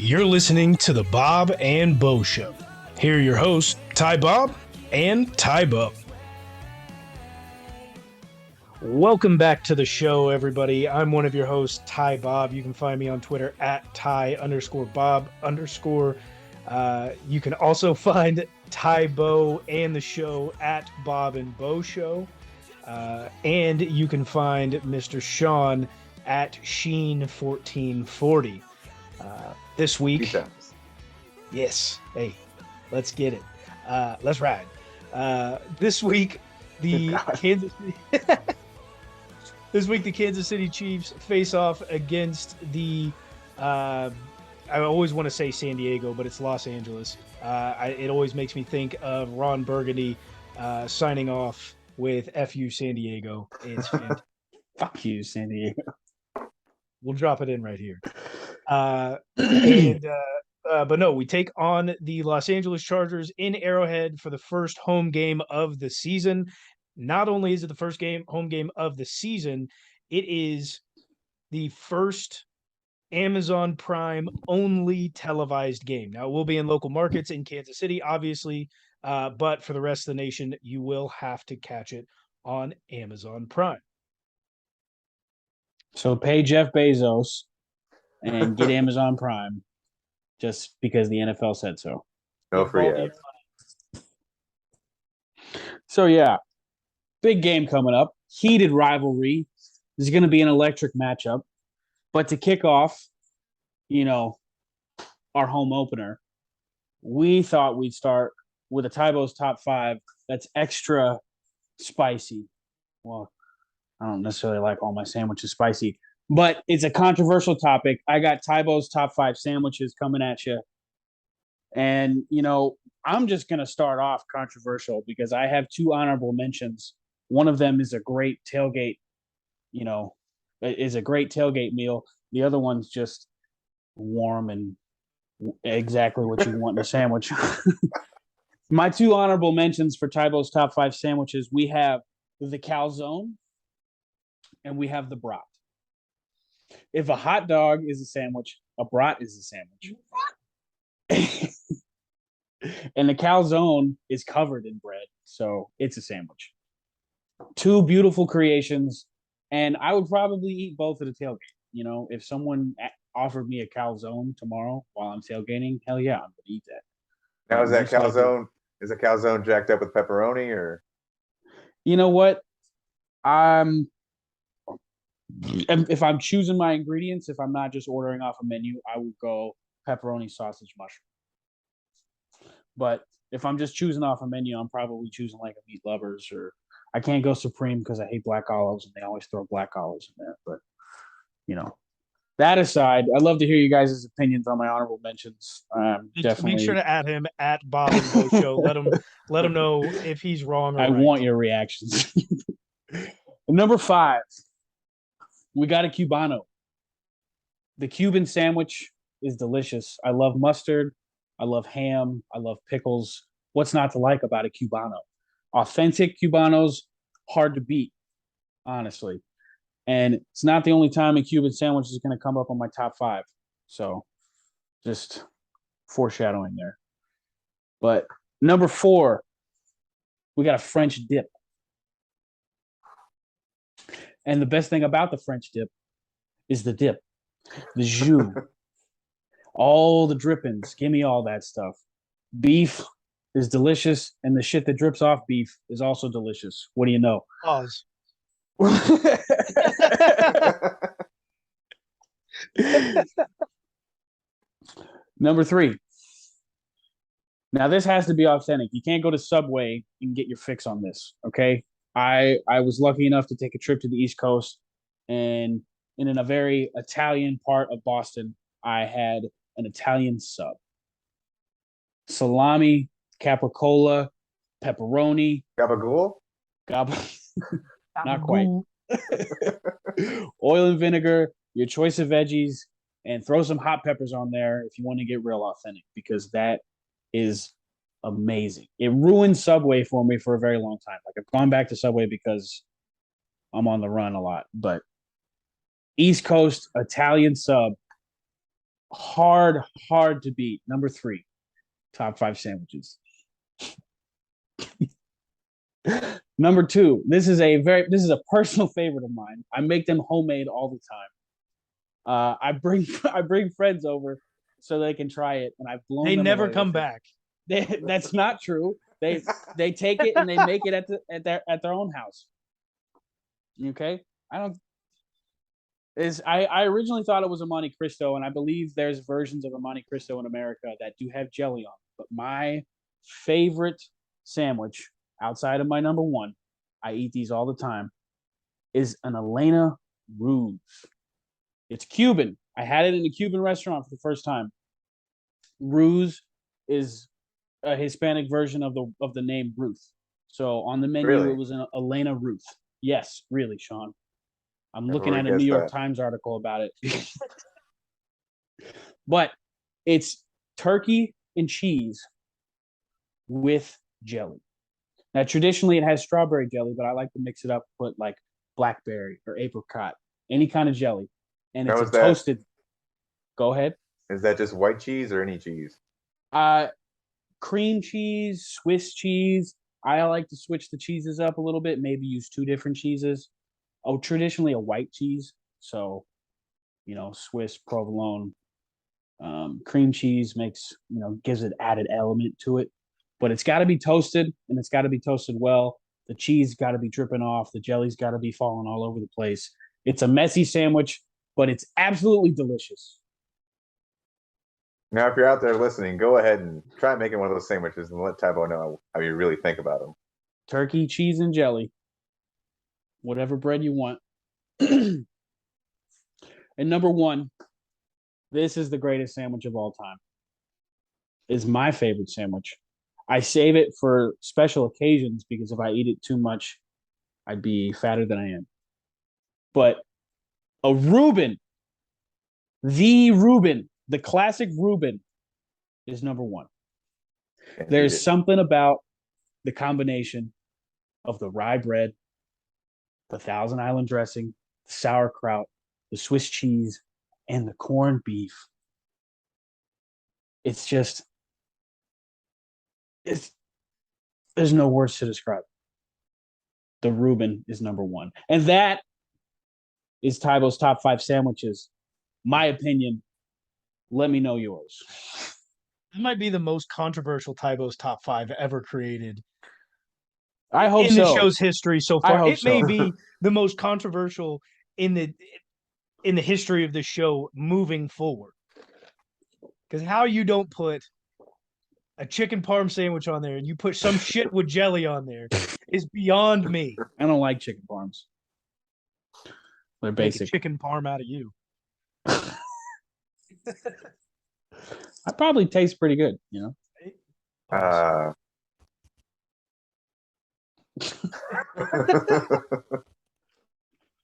You're listening to the Bob and Bo Show. Here are your hosts, Ty Bob and Ty Bo. Welcome back to the show, everybody. I'm one of your hosts, Ty Bob. You can find me on Twitter at Ty_Bob_. You can also find Ty Bo and the show at Bob and Bo Show. And you can find Mr. Sean at Sheen1440. This week, yes, hey, let's get it. Let's ride. This week, the Kansas City Chiefs face off against the I always want to say San Diego, but it's Los Angeles. It always makes me think of Ron Burgundy signing off with "F you, San Diego." It's fantastic. Fuck you, San Diego. We'll drop it in right here. But no, we take on the Los Angeles Chargers in Arrowhead for the first home game of the season. Not only is it the first home game of the season, it is the first Amazon Prime only televised game. Now, it will be in local markets in Kansas City, obviously, but for the rest of the nation, you will have to catch it on Amazon Prime. So pay Jeff Bezos and get Amazon Prime just because the NFL said so. No free ads. So, yeah, big game coming up. Heated rivalry. This is going to be an electric matchup. But to kick off, our home opener, we thought we'd start with a Tybo's top 5 that's extra spicy. Well, I don't necessarily like all my sandwiches spicy, but it's a controversial topic. I got Tybo's top 5 sandwiches coming at you. And, I'm just going to start off controversial because I have 2 honorable mentions. One of them is a great tailgate, meal. The other one's just warm and exactly what you want in a sandwich. My 2 honorable mentions for Tybo's top 5 sandwiches, we have the calzone and we have the brat. If a hot dog is a sandwich, a brat is a sandwich. And the calzone is covered in bread, so it's a sandwich. 2 beautiful creations, and I would probably eat both at a tailgate. If someone offered me a calzone tomorrow while I'm tailgating, hell yeah, I'm going to eat that. Now, is that calzone, is a calzone jacked up with pepperoni, or? You know what? If I'm choosing my ingredients, if I'm not just ordering off a menu, I would go pepperoni, sausage, mushroom. But if I'm just choosing off a menu, I'm probably choosing like a Meat Lovers, or I can't go Supreme because I hate black olives and they always throw black olives in there. But, that aside, I'd love to hear you guys' opinions on my honorable mentions. Definitely. Make sure to add him at Bob and Bo Show. Let him know if he's wrong or I right. want your reactions. Number 5, we got a Cubano. The Cuban sandwich is delicious. I love mustard. I love ham. I love pickles. What's not to like about a Cubano? Authentic Cubanos, hard to beat, honestly. And it's not the only time a Cuban sandwich is going to come up on my top 5. So just foreshadowing there. But number 4, we got a French dip. And the best thing about the French dip is the dip, the jus, all the drippings. Give me all that stuff. Beef is delicious, and the shit that drips off beef is also delicious. What do you know? Pause. Number 3. Now, this has to be authentic. You can't go to Subway and get your fix on this, okay? I was lucky enough to take a trip to the East Coast, and in a very Italian part of Boston, I had an Italian sub. Salami, capricola, pepperoni. Gabagool? Not quite. Oil and vinegar, your choice of veggies, and throw some hot peppers on there if you want to get real authentic, because that is amazing. It ruined Subway for me for a very long time. Like, I've gone back to Subway because I'm on the run a lot, but East Coast Italian sub, hard to beat. Number 3, top 5 sandwiches. Number 2, this is a personal favorite of mine. I make them homemade all the time. I bring friends over so they can try it, and I've blown They them never away come with it. back. That's not true. They take it and they make it at their own house. Okay, I originally thought it was a Monte Cristo, and I believe there's versions of a Monte Cristo in America that do have jelly on it. But my favorite sandwich, outside of my number 1, I eat these all the time, is an Elena Ruse. It's Cuban. I had it in a Cuban restaurant for the first time. Ruse is a Hispanic version of the name Ruth. So on the menu, Really? It was an Elena Ruth. Yes, really, Sean. I'm Never looking at a would've New guessed York that. Times article about it. But it's turkey and cheese with jelly. Now, traditionally, it has strawberry jelly, but I like to mix it up, put like blackberry or apricot, any kind of jelly. And Now, it's is a that- toasted. Go ahead. Is that just white cheese or any cheese? Cream cheese, Swiss cheese. I like to switch the cheeses up a little bit, maybe use 2 different cheeses. Oh, traditionally a white cheese. So, Swiss, provolone, cream cheese gives it added element to it. But it's got to be toasted, and it's got to be toasted well. The cheese got to be dripping off. The jelly's got to be falling all over the place. It's a messy sandwich, but it's absolutely delicious. Now, if you're out there listening, go ahead and try making one of those sandwiches and let Tybo know how you really think about them. Turkey, cheese, and jelly. Whatever bread you want. And number 1, this is the greatest sandwich of all time. Is my favorite sandwich. I save it for special occasions because if I eat it too much, I'd be fatter than I am. But a Reuben, the classic Reuben, is number 1. There's something about the combination of the rye bread, the Thousand Island dressing, the sauerkraut, the Swiss cheese, and the corned beef. It's just, there's no words to describe it. The Reuben is number 1. And that is Tybo's top 5 sandwiches. My opinion. Let me know yours. That might be the most controversial Tybo's top 5 ever created. I hope in the so. show's history so I far. hope It may so. be the most controversial in the history of the show moving forward. Because how you don't put a chicken parm sandwich on there and you put some shit with jelly on there is beyond me. I don't like chicken parms. They're Make a basic. chicken parm out of you. I probably taste pretty good,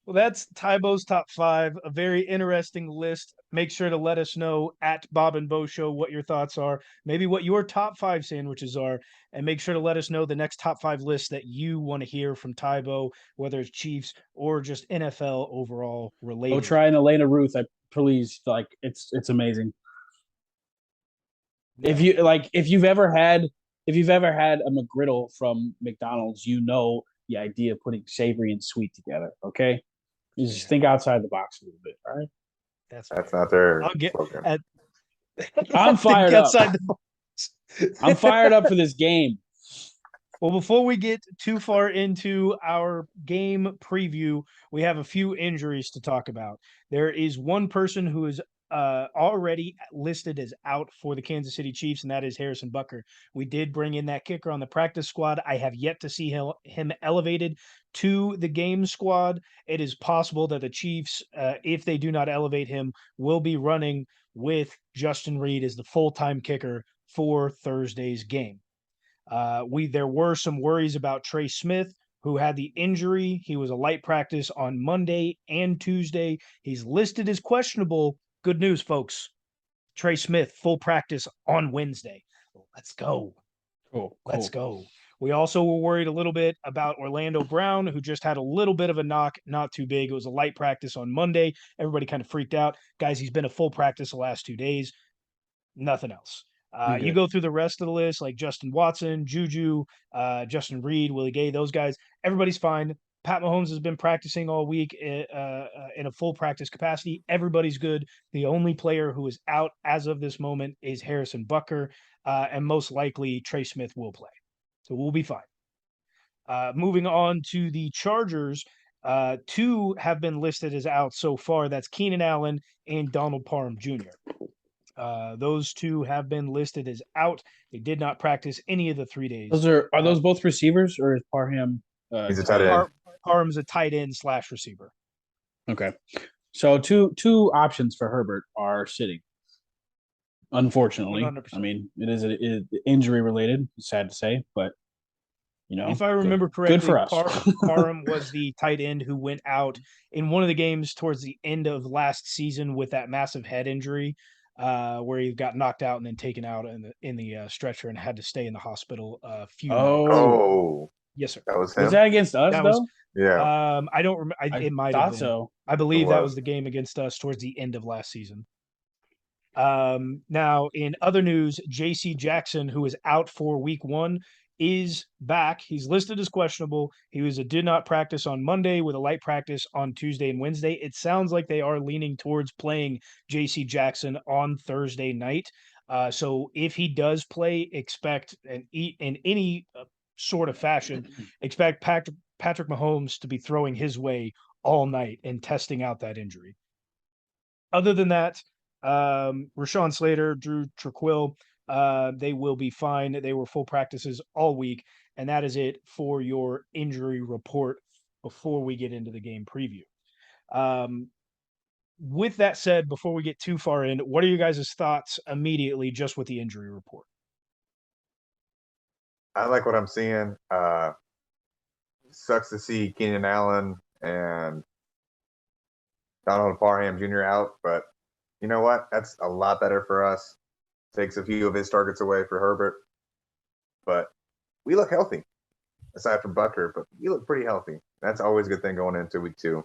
Well, that's Tybo's top 5, a very interesting list. Make sure to let us know at Bob and Bo Show what your thoughts are, maybe what your top 5 sandwiches are, and make sure to let us know the next top 5 list that you want to hear from Tybo, whether it's Chiefs or just NFL overall related. Go try an Elena Ruth. Please, it's amazing. Yeah. If you've ever had a McGriddle from McDonald's, the idea of putting savory and sweet together. Okay. You just think outside the box a little bit, all right? That's not their slogan. I'm fired up. I'm fired up for this game. Well, before we get too far into our game preview, we have a few injuries to talk about. There is one person who is already listed as out for the Kansas City Chiefs, and that is Harrison Butker. We did bring in that kicker on the practice squad. I have yet to see him elevated to the game squad. It is possible that the Chiefs, if they do not elevate him, will be running with Justin Reed as the full-time kicker for Thursday's game. There were some worries about Trey Smith, who had the injury. He was a light practice on Monday and Tuesday. He's listed as questionable. Good news, folks. Trey Smith, full practice on Wednesday. Let's go. Cool. Let's go. We also were worried a little bit about Orlando Brown, who just had a little bit of a knock, not too big. It was a light practice on Monday. Everybody kind of freaked out. Guys, he's been a full practice the last 2 days. Nothing else. You go through the rest of the list, like Justin Watson, Juju, Justin Reed, Willie Gay, those guys. Everybody's fine. Pat Mahomes has been practicing all week in a full practice capacity. Everybody's good. The only player who is out as of this moment is Harrison Butker, and most likely Trey Smith will play. So we'll be fine. Moving on to the Chargers, two have been listed as out so far. That's Keenan Allen and Donald Parham Jr. Those two have been listed as out. They did not practice any of the 3 days. Those are those both receivers, or is Parham? He's a tight end. Parham's a tight end / receiver. Okay, so two options for Herbert are sitting. Unfortunately, 100%. I mean it is injury related. Sad to say, but if I remember correctly, good for us. Parham was the tight end who went out in one of the games towards the end of last season with that massive head injury, where he got knocked out and then taken out in the stretcher and had to stay in the hospital a few nights. Oh, yes, sir. That was him. Was that against us That though? Yeah. I don't remember. It might have thought been. so. I believe that was. was the game against us towards the end of last season. Now, in other news, J.C. Jackson, who is out for week 1, is back. He's listed as questionable. He did not practice on Monday with a light practice on Tuesday and Wednesday. It sounds like they are leaning towards playing J.C. Jackson on Thursday night. So if he does play, expect in any sort of fashion, expect Patrick Mahomes to be throwing his way all night and testing out that injury. Other than that, Rashawn Slater, Drew Tranquill, they will be fine. They were full practices all week, and that is it for your injury report before we get into the game preview. With that said, before we get too far in, what are you guys' thoughts immediately just with the injury report? I like what I'm seeing. Sucks to see Keenan Allen and Donald Parham Jr. out, but you know what? That's a lot better for us. Takes a few of his targets away for Herbert. But we look healthy, aside from Butker, but we look pretty healthy. That's always a good thing going into week 2.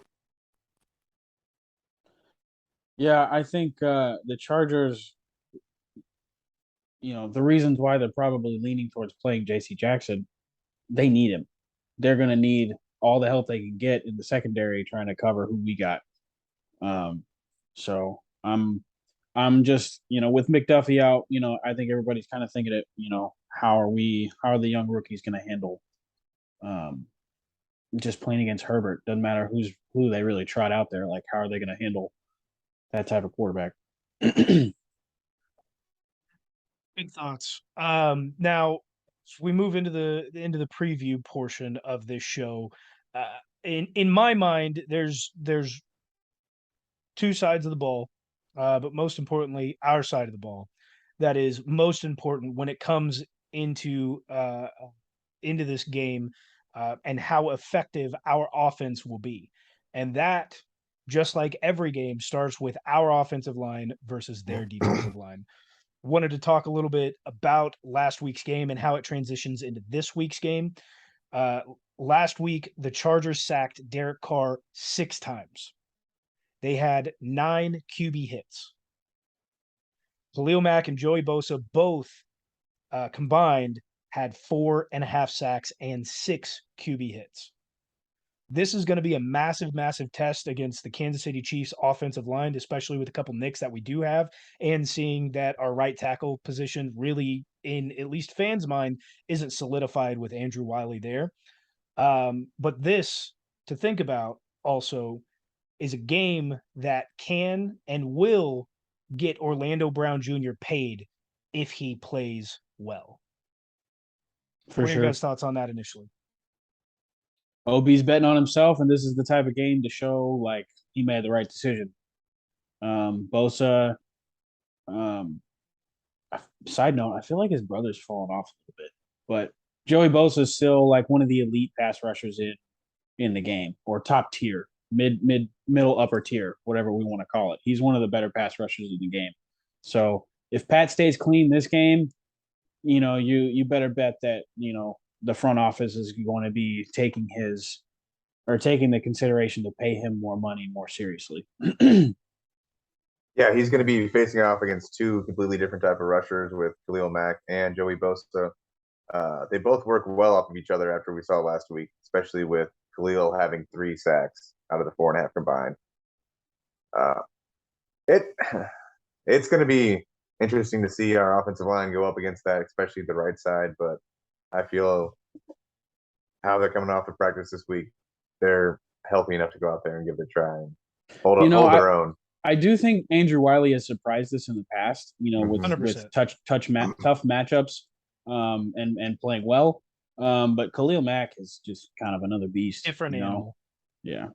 Yeah, I think the Chargers, the reasons why they're probably leaning towards playing J.C. Jackson, they need him. They're going to need all the help they can get in the secondary trying to cover who we got. So I'm just, with McDuffie out, I think everybody's kind of thinking it, how are the young rookies going to handle just playing against Herbert? Doesn't matter who they really trot out there. Like, how are they going to handle that type of quarterback? Big thoughts. Now we move into the preview portion of this show. In my mind, there's two sides of the ball, but most importantly, our side of the ball that is most important when it comes into this game and how effective our offense will be. And that, just like every game, starts with our offensive line versus their defensive line. Wanted to talk a little bit about last week's game and how it transitions into this week's game. Last week, the Chargers sacked Derek Carr 6 times. They had 9 QB hits. Khalil Mack and Joey Bosa both combined had 4.5 sacks and 6 QB hits. This is going to be a massive, massive test against the Kansas City Chiefs offensive line, especially with a couple nicks that we do have, and seeing that our right tackle position really, in at least fans' mind, isn't solidified with Andrew Wiley there. But this, to think about also, is a game that can and will get Orlando Brown Jr. paid if he plays well. For what are sure. your guys' thoughts on that initially? OB's betting on himself, and this is the type of game to show like he made the right decision. Bosa. Side note, I feel like his brother's fallen off a little bit, but Joey Bosa is still like one of the elite pass rushers in the game, or top tier, middle upper tier, whatever we want to call it. He's one of the better pass rushers in the game. So if Pat stays clean this game, you better bet that the front office is going to be taking the consideration to pay him more money more seriously. Yeah, he's going to be facing off against two completely different type of rushers with Khalil Mack and Joey Bosa. They both work well off of each other after we saw last week, especially with Khalil having 3 sacks out of the 4.5 combined. Uh, it it's going to be interesting to see our offensive line go up against that, especially the right side. But I feel how they're coming off the practice this week, they're healthy enough to go out there and give it a try and hold their own. I do think Andrew Wiley has surprised us in the past, with 100%. tough matchups, and playing well. But Khalil Mack is just kind of another beast. Different animal. Yeah.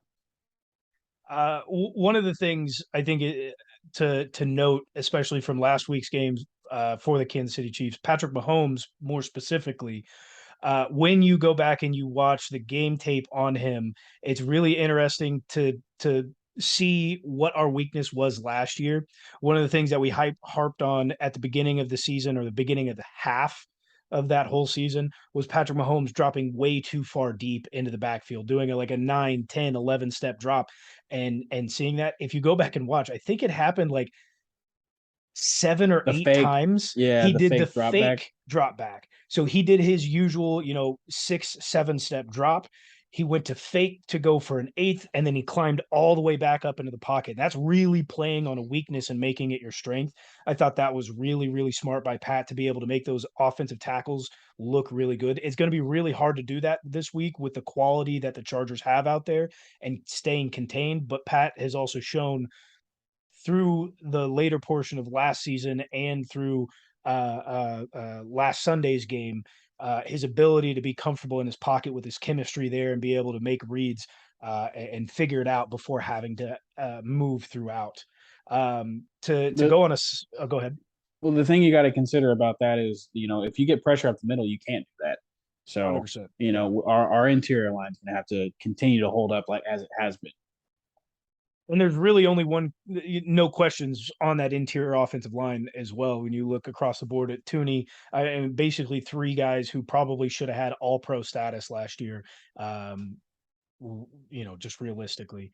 One of the things I think to note, especially from last week's games for the Kansas City Chiefs, Patrick Mahomes more specifically, when you go back and you watch the game tape on him, it's really interesting to see what our weakness was last year. One of the things that we harped on at the beginning of the season, or the beginning of the half of that whole season, was Patrick Mahomes dropping way too far deep into the backfield, doing like a 9, 10, 11 step drop, and seeing that. If you go back and watch, I think it happened like 7 or 8 times. He did the fake drop back. So he did his usual, 6, 7 step drop. He went to fake to go for an 8th, and then he climbed all the way back up into the pocket. That's really playing on a weakness and making it your strength. I thought that was really, really smart by Pat to be able to make those offensive tackles look really good. It's going to be really hard to do that this week with the quality that the Chargers have out there and staying contained. But Pat has also shown through the later portion of last season and through last Sunday's game, his ability to be comfortable in his pocket with his chemistry there and be able to make reads and figure it out before having to move throughout. Go ahead. Well, the thing you got to consider about that is, if you get pressure up the middle, you can't do that. So, 100%. Our interior line is going to have to continue to hold up like as it has been. And there's really only no questions on that interior offensive line as well. When you look across the board at Tooney, and basically 3 guys who probably should have had all-pro status last year, just realistically.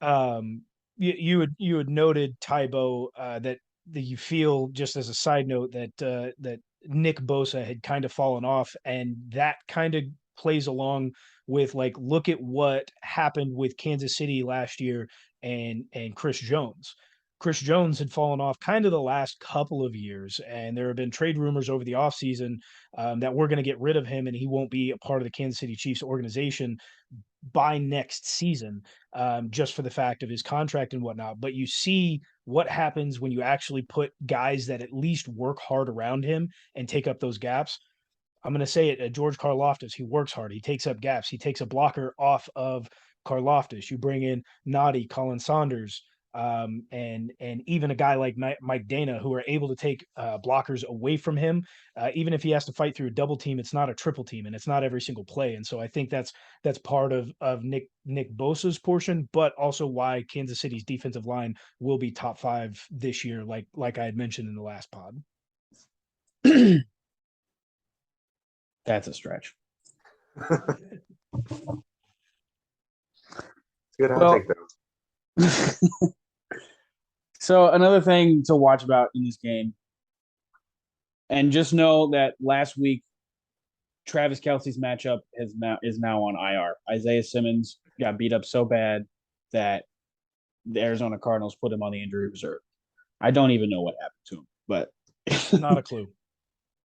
You had noted, Tybo, that you feel, just as a side note, that Nick Bosa had kind of fallen off, and that kind of plays along with, like, look at what happened with Kansas City last year and Chris Jones. Chris Jones had fallen off kind of the last couple of years, and there have been trade rumors over the offseason that we're going to get rid of him and he won't be a part of the Kansas City Chiefs organization by next season, just for the fact of his contract and whatnot. But you see what happens when you actually put guys that at least work hard around him and take up those gaps. I'm going to say it, George Karlaftis, he works hard. He takes up gaps. He takes a blocker off of Karlaftis. You bring in Noddy, Colin Saunders, and even a guy like Mike Dana, who are able to take blockers away from him. Even if he has to fight through a double team, it's not a triple team, and it's not every single play. And so I think that's part of Nick Bosa's portion, but also why Kansas City's defensive line will be top 5 this year, like I had mentioned in the last pod. That's a stretch. It's good. I'll take those. So another thing to watch about in this game, and just know that last week, Travis Kelce's matchup is now on IR. Isaiah Simmons got beat up so bad that the Arizona Cardinals put him on the injury reserve. I don't even know what happened to him, but not a clue.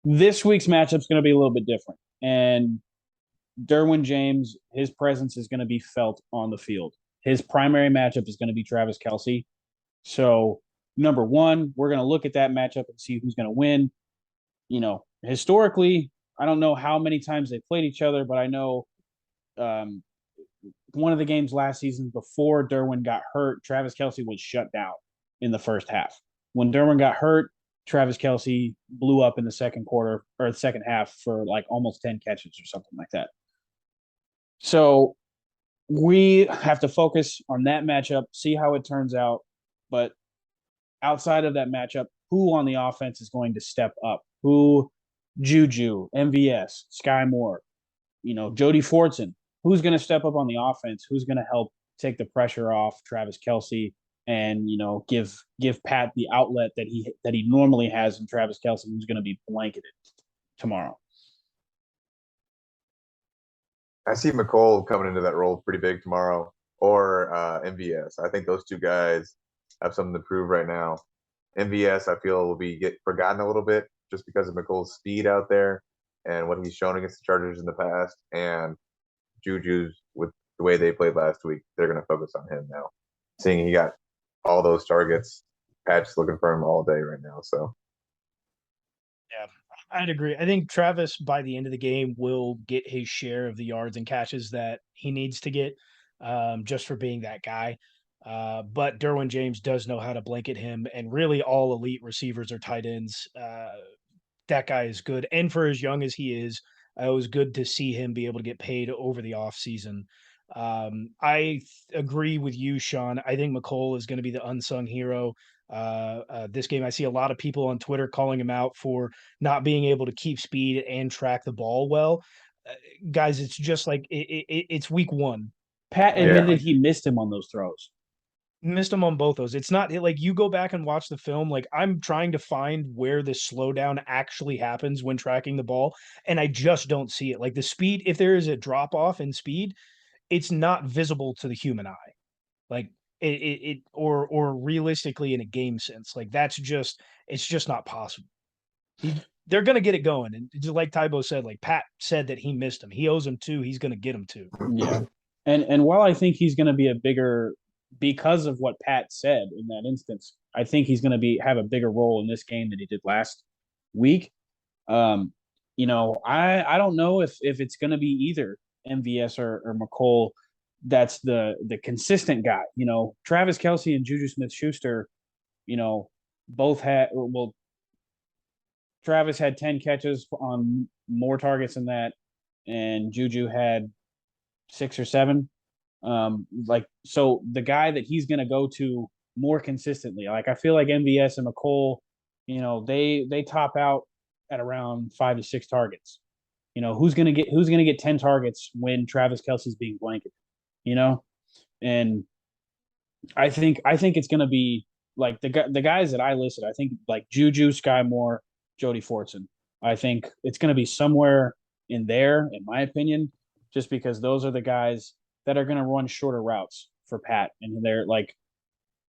This week's matchup is going to be a little bit different, and Derwin James, his presence is going to be felt on the field. His primary matchup is going to be Travis Kelce. So, number one, we're going to look at that matchup and see who's going to win. Historically, I don't know how many times they played each other, but I know one of the games last season before Derwin got hurt, Travis Kelce was shut down in the first half. When Derwin got hurt, Travis Kelce blew up in the second quarter or the second half for like almost 10 catches or something like that. So we have to focus on that matchup, see how it turns out. But outside of that matchup, who on the offense is going to step up? Who Juju, MVS, Sky Moore, Jody Fortson. Who's going to step up on the offense? Who's going to help take the pressure off Travis Kelce and give Pat the outlet that he normally has in Travis Kelce, who's going to be blanketed tomorrow. I see McColl coming into that role pretty big tomorrow, or MVS. I think those two guys have something to prove right now. MVS, I feel, will get forgotten a little bit just because of McColl's speed out there and what he's shown against the Chargers in the past. And Juju's, with the way they played last week, they're going to focus on him now. Seeing he got all those targets, Pat's looking for him all day right now. So, yeah, I'd agree. I think Travis, by the end of the game, will get his share of the yards and catches that he needs to get, just for being that guy. But Derwin James does know how to blanket him, and really all elite receivers are tight ends. That guy is good, and for as young as he is, it was good to see him be able to get paid over the offseason. I agree with you, Sean. I think McColl is going to be the unsung hero. This game, I see a lot of people on Twitter calling him out for not being able to keep speed and track the ball well. Uh, Guys, it's just like it's week one. Pat Like, admitted yeah. he missed him on those throws. missed him on both those. It's not like you go back and watch the film. Like I'm trying to find where this slowdown actually happens when tracking the ball, and I just don't see it. Like the speed, if there is a drop off in speed, it's not visible to the human eye. Like or realistically in a game sense, like it's just not possible. They're gonna get it going, and just like Tybo said, like Pat said that he missed him. He owes him two. He's gonna get him two. Yeah. And while I think he's going to be a bigger, because of what Pat said in that instance, I think he's going to have a bigger role in this game than he did last week. Um, I don't know if it's going to be either MVS or McColl. That's the consistent guy. Travis Kelce and Juju Smith-Schuster, both had, well, Travis had 10 catches on more targets than that, and Juju had 6 or 7. So the guy that he's going to go to more consistently, like I feel like MVS and McColl, they top out at around 5 to 6 targets. Who's gonna get 10 targets when Travis Kelce's being blanketed, and I think it's gonna be like the guys that I listed. I think like Juju, Sky Moore, Jody Fortson. I think it's gonna be somewhere in there, in my opinion, just because those are the guys that are gonna run shorter routes for Pat, and they're like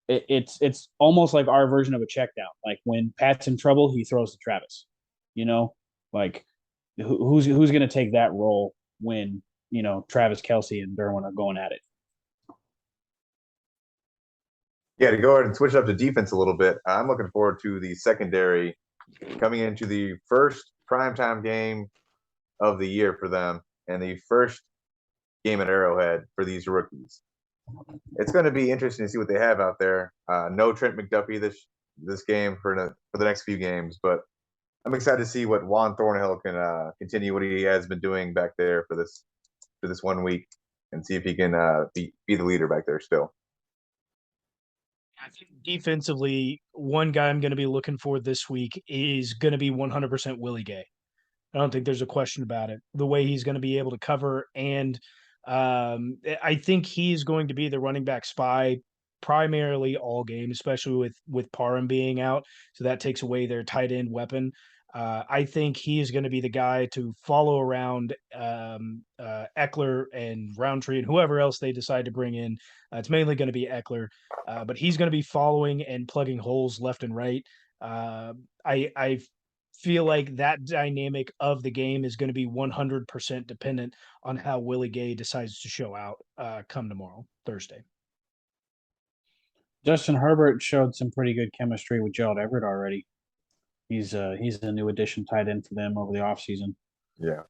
it's almost like our version of a check down. Like when Pat's in trouble, he throws to Travis. Like who's going to take that role when Travis Kelce and Derwin are going at it? Yeah, to go ahead and switch up to defense a little bit, I'm looking forward to the secondary coming into the first primetime game of the year for them and the first game at Arrowhead for these rookies. It's going to be interesting to see what they have out there. No Trent McDuffie this game for the next few games, but I'm excited to see what Juan Thornhill can continue what he has been doing back there for this 1 week, and see if he can be the leader back there still. I think defensively, one guy I'm going to be looking for this week is going to be 100% Willie Gay. I don't think there's a question about it. The way he's going to be able to cover, and I think he's going to be the running back spy primarily all game, especially with Parham being out. So that takes away their tight end weapon. I think he is going to be the guy to follow around Eckler and Roundtree and whoever else they decide to bring in. It's mainly going to be Eckler, but he's going to be following and plugging holes left and right. I feel like that dynamic of the game is going to be 100% dependent on how Willie Gay decides to show out come tomorrow, Thursday. Justin Herbert showed some pretty good chemistry with Gerald Everett already. He's a new addition tight end for them over the offseason. Yeah.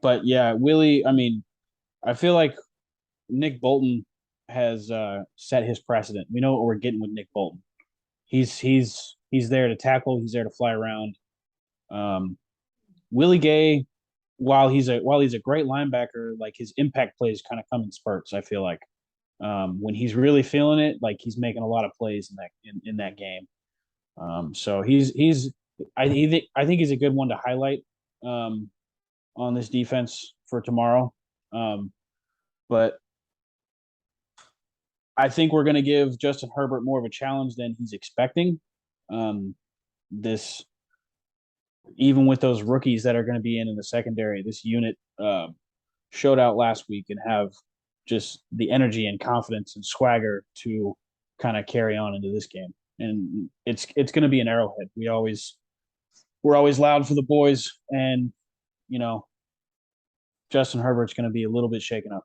But yeah, Willie, I mean, I feel like Nick Bolton has set his precedent. We know what we're getting with Nick Bolton. He's there to tackle. He's there to fly around. Willie Gay, while he's a great linebacker, like his impact plays kind of come in spurts. I feel like when he's really feeling it, like he's making a lot of plays in that game. So he's I think he's a good one to highlight on this defense for tomorrow. But I think we're going to give Justin Herbert more of a challenge than he's expecting. This even with those rookies that are going to be in the secondary, this unit showed out last week and have just the energy and confidence and swagger to kind of carry on into this game. And it's going to be an Arrowhead. We're always loud for the boys, and you know Justin Herbert's going to be a little bit shaken up.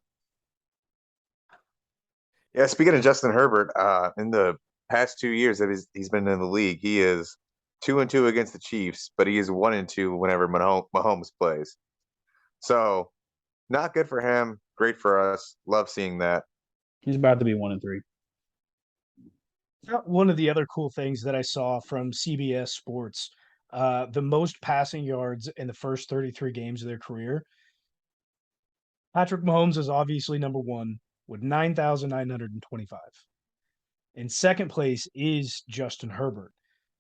Yeah, speaking of Justin Herbert, in the past 2 years that he's been in the league, he is 2-2 against the Chiefs, but he is 1-2 whenever Mahomes plays. So not good for him. Great for us. Love seeing that. He's about to be 1-3. One of the other cool things that I saw from CBS Sports, the most passing yards in the first 33 games of their career. Patrick Mahomes is obviously number one with 9,925. In second place is Justin Herbert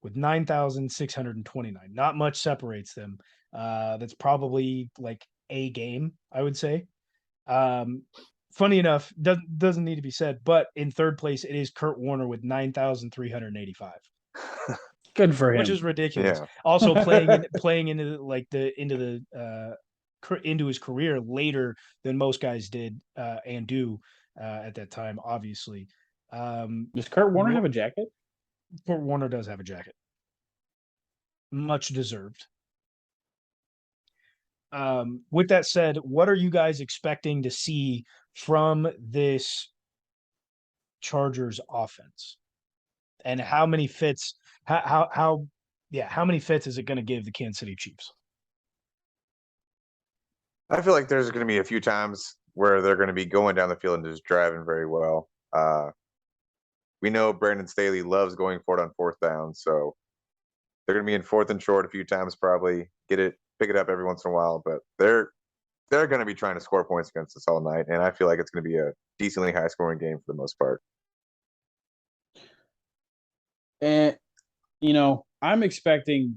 with 9,629. Not much separates them. That's probably like a game, I would say. Funny enough, doesn't need to be said, but in third place it is Kurt Warner with 9,385. Good for him. Which is ridiculous. Yeah. Also playing into into his career later than most guys did and do at that time, obviously. Does Kurt Warner have a jacket? Kurt Warner does have a jacket. Much deserved. With that said, what are you guys expecting to see from this Chargers offense? And how many fits how many fits is it going to give the Kansas City Chiefs? I feel like there's going to be a few times where they're going to be going down the field and just driving very well. We know Brandon Staley loves going for it on fourth down, so they're going to be in fourth and short a few times, probably pick it up every once in a while, but they're going to be trying to score points against us all night, and I feel like it's going to be a decently high scoring game for the most part. And I'm expecting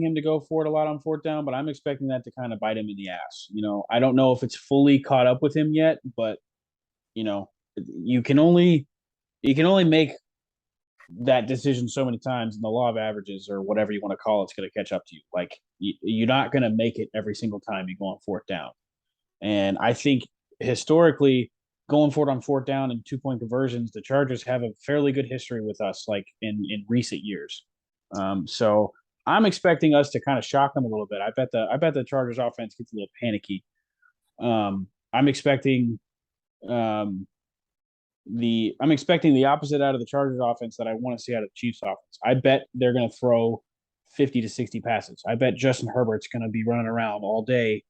him to go for it a lot on fourth down, but I'm expecting that to kind of bite him in the ass. I don't know if it's fully caught up with him yet, but you can only make that decision so many times, and the law of averages or whatever you want to call it's going to catch up to you. Like you're not going to make it every single time you go on fourth down. And I think historically, going for it on fourth down and 2-point conversions, the Chargers have a fairly good history with us, like in recent years. So I'm expecting us to kind of shock them a little bit. I bet the Chargers offense gets a little panicky. I'm expecting the opposite out of the Chargers offense that I want to see out of the Chiefs offense. I bet they're going to throw 50 to 60 passes. I bet Justin Herbert's going to be running around all day,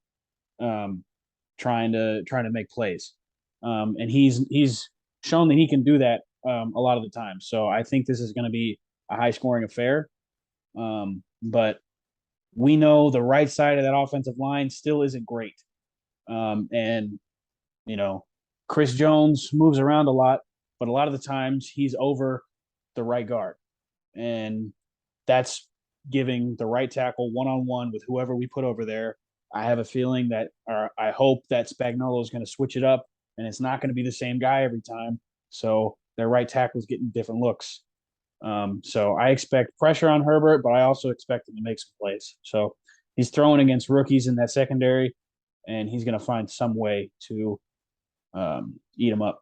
trying to make plays. And he's shown that he can do that a lot of the time. So I think this is going to be a high scoring affair. But we know the right side of that offensive line still isn't great. And Chris Jones moves around a lot, but a lot of the times he's over the right guard. And that's giving the right tackle one-on-one with whoever we put over there. I have a feeling that, or I hope that Spagnuolo is going to switch it up, and it's not going to be the same guy every time. So their right tackle is getting different looks. So I expect pressure on Herbert, but I also expect him to make some plays. So he's throwing against rookies in that secondary, and he's going to find some way to eat him up.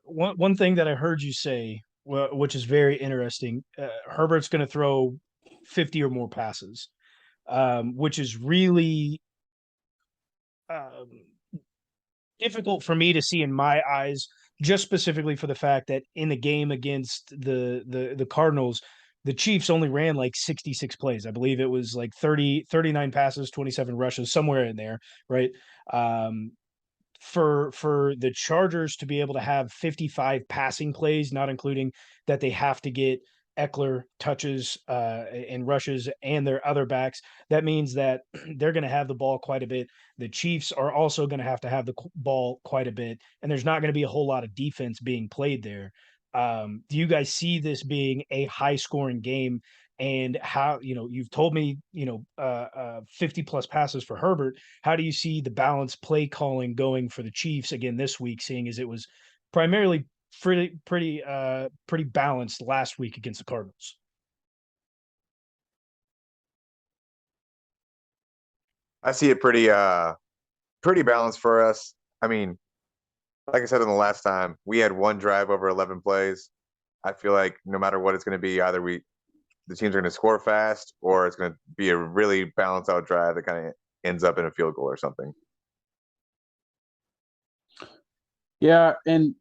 One thing that I heard you say, which is very interesting, Herbert's going to throw 50 or more passes, which is really difficult for me to see in my eyes, just specifically for the fact that in the game against the Cardinals, the Chiefs only ran like 66 plays. I believe it was like 39 passes, 27 rushes, somewhere in there, right? For the Chargers to be able to have 55 passing plays, not including that they have to get Eckler touches and rushes and their other backs, that means that they're going to have the ball quite a bit. The Chiefs are also going to have the ball quite a bit, and there's not going to be a whole lot of defense being played there. Do you guys see this being a high scoring game? And how, you've told me, 50 plus passes for Herbert. How do you see the balanced play calling going for the Chiefs again this week, seeing as it was primarily pretty balanced last week against the Cardinals? I see it pretty balanced for us. I mean, like I said in the last time, we had one drive over 11 plays. I feel like no matter what it's going to be, either the teams are going to score fast, or it's going to be a really balanced out drive that kind of ends up in a field goal or something. Yeah, and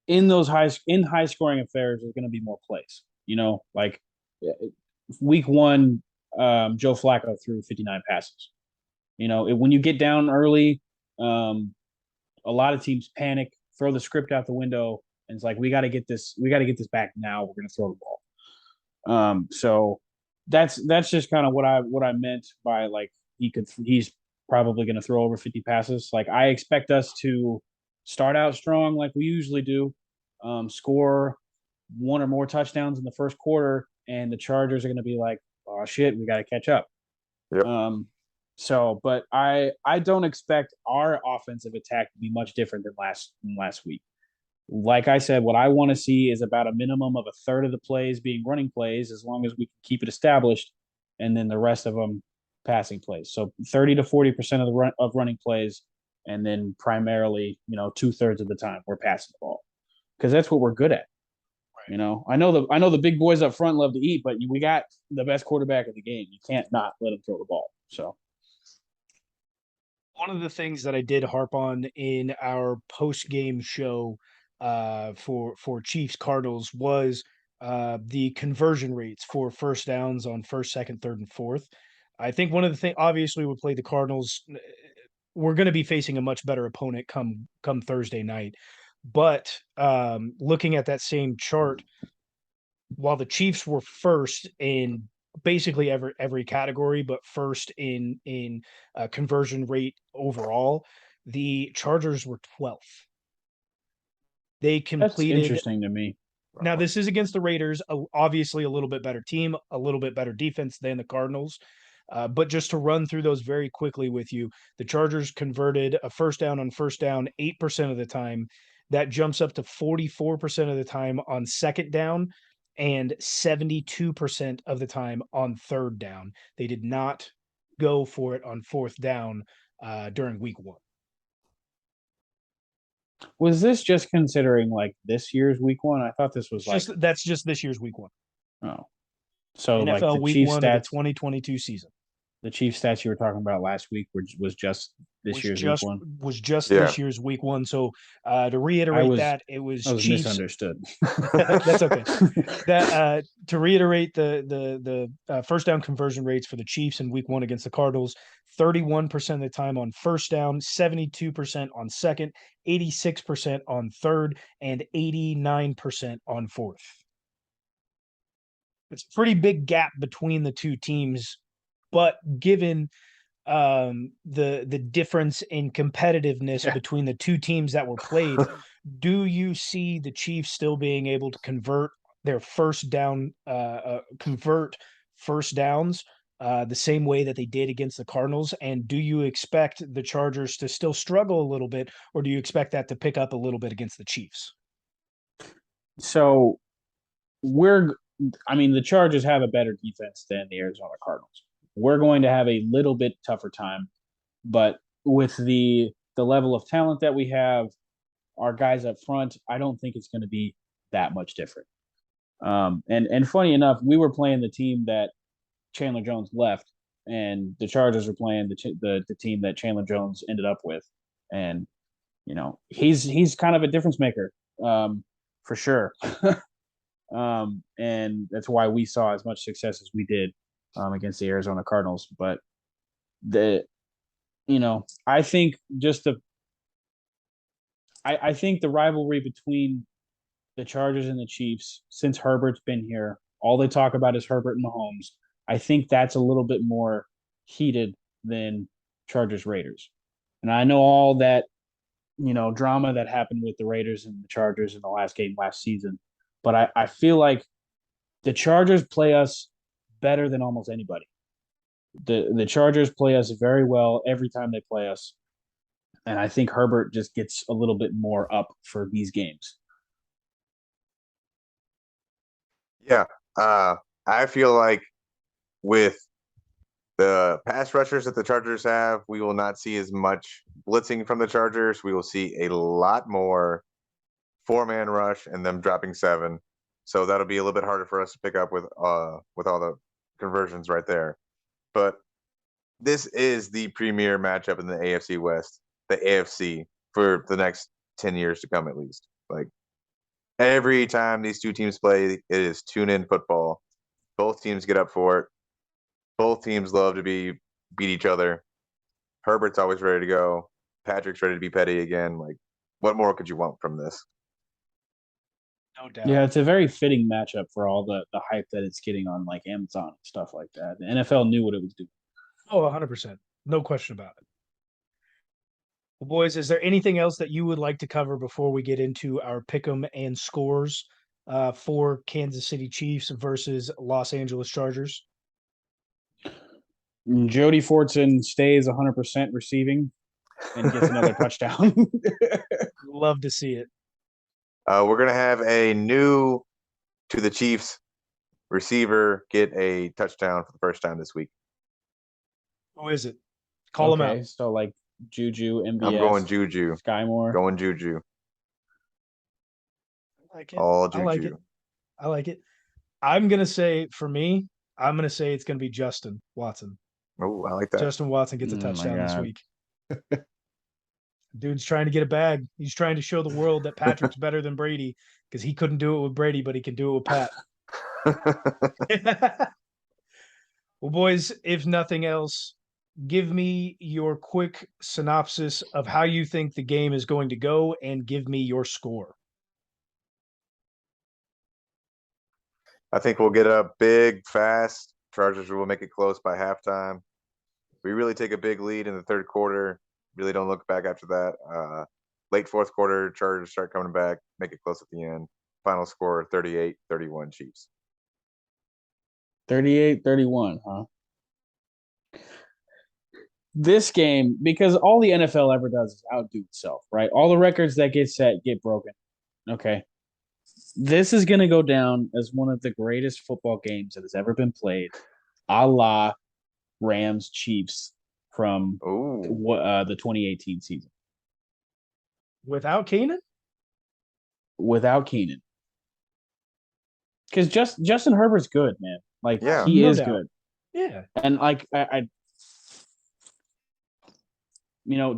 in those high scoring affairs, there's going to be more plays. Like week one, Joe Flacco threw 59 passes. When you get down early, a lot of teams panic, throw the script out the window, and it's like we got to get this back now. We're going to throw the ball. So that's just kind of what I meant by like he's probably going to throw over 50 passes. Like I expect us to start out strong like we usually do, score one or more touchdowns in the first quarter, and the Chargers are going to be like, oh shit, we got to catch up. Yep. But I don't expect our offensive attack to be much different than last week. Like I said, what I want to see is about a minimum of a third of the plays being running plays, as long as we can keep it established, and then the rest of them passing plays. So 30 to 40% of running plays, and then primarily, 2/3 of the time we're passing the ball, because that's what we're good at. Right. I know the big boys up front love to eat, but we got the best quarterback of the game. You can't not let him throw the ball. So one of the things that I did harp on in our post game show for Chiefs Cardinals was the conversion rates for first downs on first, second, third, and fourth. I think one of the things, obviously, we play the Cardinals. We're going to be facing a much better opponent come Thursday night. But looking at that same chart, while the Chiefs were first in basically every category, but first in conversion rate overall, the Chargers were 12th. They that's completed. interesting to me. Now, this is against the Raiders, obviously a little bit better team, a little bit better defense than the Cardinals. But just to run through those very quickly with you, the Chargers converted a first down on first down 8% of the time. That jumps up to 44% of the time on second down and 72% of the time on third down. They did not go for it on fourth down during week one. Was this just considering like this year's week one? I thought this was that's just this year's week one. Oh, so NFL like the week Chiefs one stats, of the 2022 season. The Chiefs stats you were talking about last week was just this year's week one. Was just this year's week one. So to reiterate it was Chiefs. Misunderstood. That's okay. That to reiterate the first down conversion rates for the Chiefs in week one against the Cardinals: 31% of the time on first down, 72% on second, 86% on third, and 89% on fourth. It's a pretty big gap between the two teams, but given the difference in competitiveness between the two teams that were played, do you see the Chiefs still being able to convert first downs the same way that they did against the Cardinals? And do you expect the Chargers to still struggle a little bit, or do you expect that to pick up a little bit against the Chiefs? So the Chargers have a better defense than the Arizona Cardinals. We're going to have a little bit tougher time, but with the level of talent that we have, our guys up front, I don't think it's going to be that much different. And funny enough, we were playing the team that Chandler Jones left, and the Chargers were playing the team that Chandler Jones ended up with, and he's kind of a difference maker, for sure. And that's why we saw as much success as we did against the Arizona Cardinals. But I think I think the rivalry between the Chargers and the Chiefs, since Herbert's been here, all they talk about is Herbert and Mahomes. I think that's a little bit more heated than Chargers Raiders. And I know all that, drama that happened with the Raiders and the Chargers in the last game last season. but I feel like the Chargers play us better than almost anybody. The Chargers play us very well every time they play us. And I think Herbert just gets a little bit more up for these games. Yeah. I feel like with the pass rushers that the Chargers have, we will not see as much blitzing from the Chargers. We will see a lot more four-man rush and them dropping seven. So that'll be a little bit harder for us to pick up with all the conversions right there. But this is the premier matchup in the AFC West, the AFC for the next 10 years to come at least. Like every time these two teams play, it is tune in football. Both teams get up for it. Both teams love to beat each other. Herbert's always ready to go. Patrick's ready to be petty again. Like, what more could you want from this? No doubt. Yeah, it's a very fitting matchup for all the hype that it's getting on like Amazon and stuff like that. The NFL knew what it was doing. Oh, 100%. No question about it. Well, boys, is there anything else that you would like to cover before we get into our pick'em and scores for Kansas City Chiefs versus Los Angeles Chargers? Jody Fortson stays 100% receiving and gets another touchdown. Love to see it. We're going to have a new to the Chiefs receiver get a touchdown for the first time this week. Who is it? Call him out. So like Juju, MBS. I'm going Juju. Sky Moore. Going Juju. I like it. All Juju. I like it. I like it. I'm going to say, for me, I'm going to say it's going to be Justin Watson. Oh, I like that. Justin Watson gets a touchdown this week. Dude's trying to get a bag. He's trying to show the world that Patrick's better than Brady because he couldn't do it with Brady, but he can do it with Pat. Well, boys, if nothing else, give me your quick synopsis of how you think the game is going to go and give me your score. I think we'll get up big, fast. Chargers will make it close by halftime. We really take a big lead in the third quarter. Really don't look back after that. Late fourth quarter, Chargers start coming back, make it close at the end. Final score 38-31 Chiefs. 38-31, huh? This game, because all the NFL ever does is outdo itself, right? All the records that get set get broken. Okay. This is going to go down as one of the greatest football games that has ever been played, a la Rams Chiefs from the 2018 season. Without Keenan? Without Keenan. Because Justin Herbert's good, man. Like, yeah, he is good. Yeah. And, like, I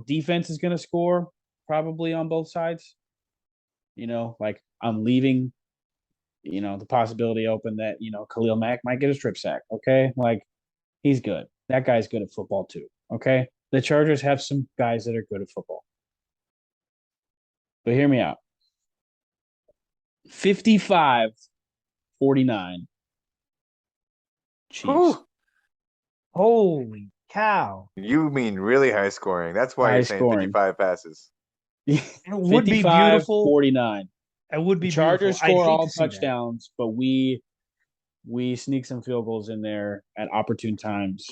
defense is going to score probably on both sides. Like, I'm leaving, the possibility open that, Khalil Mack might get a strip sack, okay? Like, he's good. That guy's good at football too, okay? The Chargers have some guys that are good at football. But hear me out. 55-49 Chiefs. Ooh. Holy cow. You mean really high scoring. That's why you're saying 55 passes. It would be beautiful. 49. It would be Chargers beautiful. score all touchdowns, but we sneak some field goals in there at opportune times.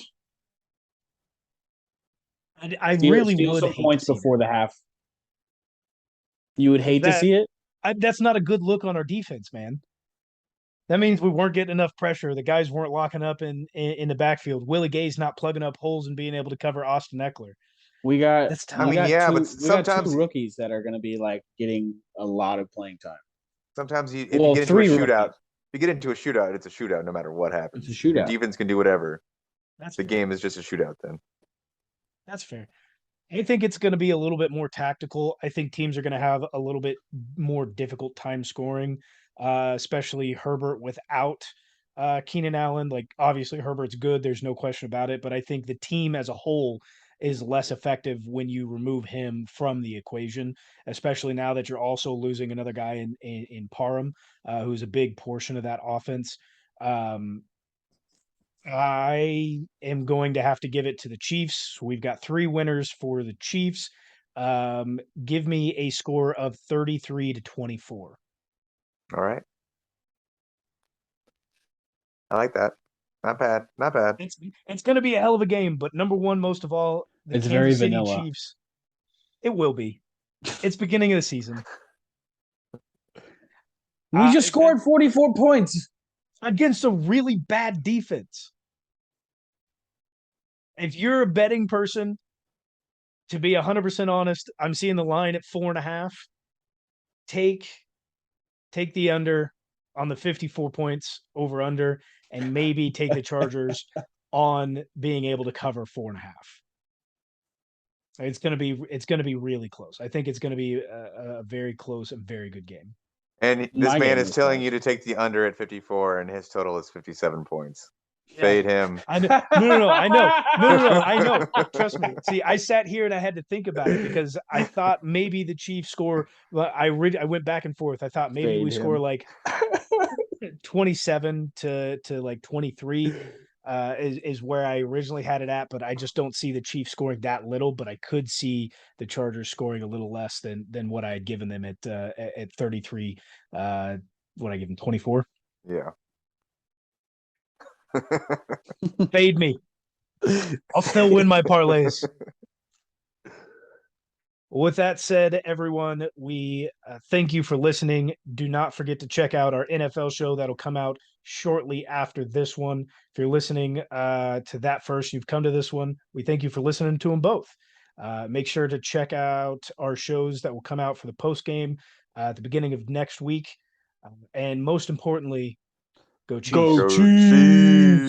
I really would some points before the half. You would hate to see it? That's not a good look on our defense, man. That means we weren't getting enough pressure. The guys weren't locking up in the backfield. Willie Gay's not plugging up holes and being able to cover Austin Eckler. We got. That's tough. But sometimes we got two rookies that are going to be like getting a lot of playing time. Sometimes if you get into a shootout, it's a shootout no matter what happens. It's a shootout. Your defense can do whatever. That's the fair. Game is just a shootout then. That's fair. I think it's going to be a little bit more tactical. I think teams are going to have a little bit more difficult time scoring, especially Herbert without Keenan Allen. Like, obviously, Herbert's good. There's no question about it. But I think the team as a whole is less effective when you remove him from the equation, especially now that you're also losing another guy in Parham, who's a big portion of that offense. I am going to have to give it to the Chiefs. We've got 3 winners for the Chiefs. Give me a score of 33-24. All right. I like that. Not bad. Not bad. It's going to be a hell of a game, but number one, most of all, the It's very Kansas City vanilla. Chiefs. It will be. It's beginning of the season. We just scored 44 points against a really bad defense. If you're a betting person, to be 100% honest, I'm seeing the line at 4.5. Take the under on the 54 points over under, and maybe take the Chargers on being able to cover 4.5. It's going to be really close. I think it's going to be a very close and very good game. And this man is telling you to take the under at 54, and his total is 57 points. Yeah. Fade him. I know. No. I know. No. I know. Trust me. See, I sat here and I had to think about it because I thought maybe the Chiefs score. I went back and forth. I thought maybe we score like 27 to like 23. Is where I originally had it at, but I just don't see the Chiefs scoring that little. But I could see the Chargers scoring a little less than what I had given them at 33. What I give them 24. Yeah. Fade me. I'll still win my parlays. With that said, everyone, we thank you for listening. Do not forget to check out our NFL show that'll come out shortly after this one. If you're listening to that first, you've come to this one. We thank you for listening to them both. Make sure to check out our shows that will come out for the post game at the beginning of next week. And most importantly, go Chiefs. Go Chiefs.